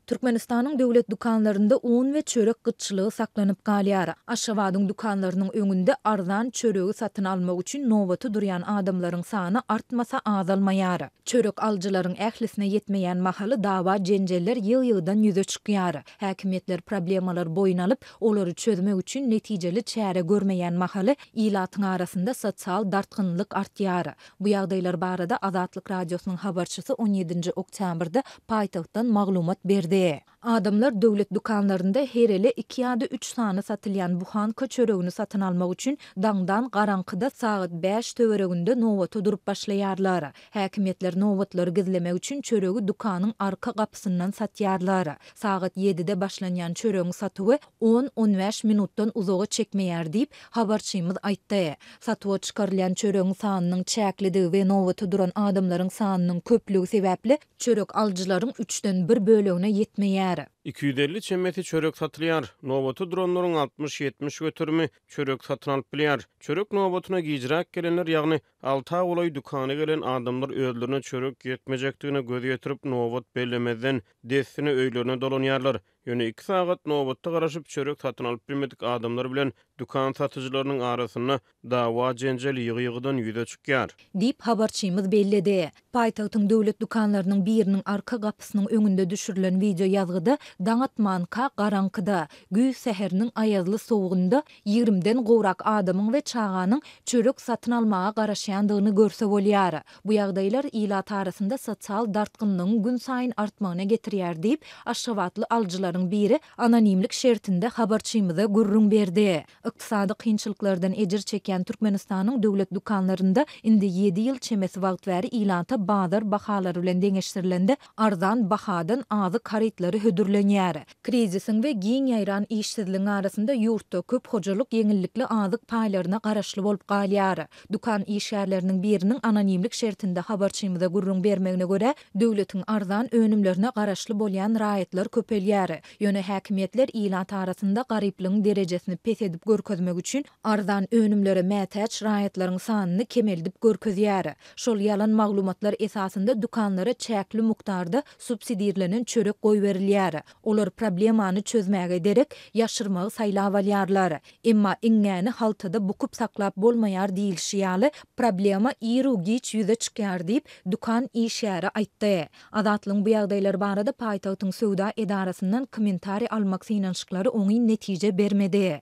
Türkmenistanyň döwlet dukanlarynda un we çörek gytçylygy saklanyp galýar. Aşgabatyň dukanlarynyň öňünde arzan çöregi satyn almak üçin nowaty durýan adamlaryň sany artmasa azalmaýar. Çörek aljylaryň ählisine yetmeýän mahaly dawa jenjeller ýyg-ýygdan ýüze çykýar. Häkimetler problemalar boyun alyp, olary çözmek üçin netijeli çäre görmeýän mahaly ilatyň arasynda sosial dartgynlyk artýar. Bu ýagdaýlar barada Azatlyk radiosynyň habarçysy 17 oktýabrda paýtagtdan maglumat berdi. Adamlar döwlet dukanlarynda herele 2 ýa-da 3 sany satylýan buhanka çöregini satyn almak üçin daňdan garankyda saat 5 töwereginde nowaty durup başlaýarlar. Häkimetler nowatlary gizlemek üçin çöregi dukanyň arka gapysyndan satýarlar. Saat 7-de başlanýan çöregiň satywy 10-15 minutdan uzaga çekmeýär diýip habarçymyz aýtdy. Satywa çykarylýan çöregiň sanynyň çäklidigi we nowaty duran adamlaryň sanynyň köplügi sebäpli çörek aljylaryň 3den 1 bölegine yetmeýär. 250 çemmeti çörek satylýar. Nowaty duranlaryň 60-70 götürmi çörek satyn alyp bilýär. Çörek nowatyna gijrak gelenler, ýagny 6 olay dukana gelen adamlar özlerine çörek yetmejekdigine göz ýetirip nowat bellemezden dessine öýlerine dolanýarlar. Ýöne 2 sagat nowatda garaşyp çörek satyn alyp bilmedik adamlar bilen dukan satyjylarynyň arasyna dawa jenjel ýyg-ýygdan ýüze çykýar diýip habarçymyz bellidi. Paýtagtyň döwlet dukanlarynyň biriniň arka gapysynyň öňünde düşürilen video ýazgyda daňatmanka garankyda güýz säheriniň aýazly sowugunda 20den gowrak adamyň we çaganyň çörek satyn almaga garaşýandygyny görse bolýar. Bu ýagdaýlar ilat arasynda sosial dartgynlygyň gün saýyn artmagyna getirýär diýip Aşgabatly aljylaryň biri anonimlik şertinde habarçymyza gurrun berdi. Ykdysady kynçylyklardan ejir çeken Türkmenistanyň döwlet dukanlarynda indi 7 ýyl çemesi wagt bäri ilanta bazar bahalary bilen deňeşdirilende arzan bahadan azy karytlary hödürlenýär. Krizisiň we giň ýaýran işsizligiň arasynda ýurtda köp hojalyk ýeňillikli azyk paýlaryna garaşly bolup galýar. Dukan işgärleriniň biriniň anonimlik şertinde habarçymyza gurrun bermegine göre döwletiň arzan önümlerine garaşly bolýan raýatlar köpelýär. Ýöne häkimetler ilat arasynda garyplygyň derejesini pes edip görkezmek üçin arzan önümlere mätäç raýatlaryň sanyny kemeldip görkezýär. Şol ýalan maglumatlar esasynda dukanlara çäkli mukdarda subsidiýalenen çörek goý berilýär. Olar problemany çözmäge derek ýaşyrmagy saýlap alýarlar. Emma iňňäni haltada bukup saklap bolmaýar diýilşýaly problema ýygy ýüze çykýar diýip dukan işgäri aýtdy. Azatlyň bu ýagdaýlar barada paýtagtyň söwda edarasyndan kommentari almak synanşyklary oňy netije bermedi.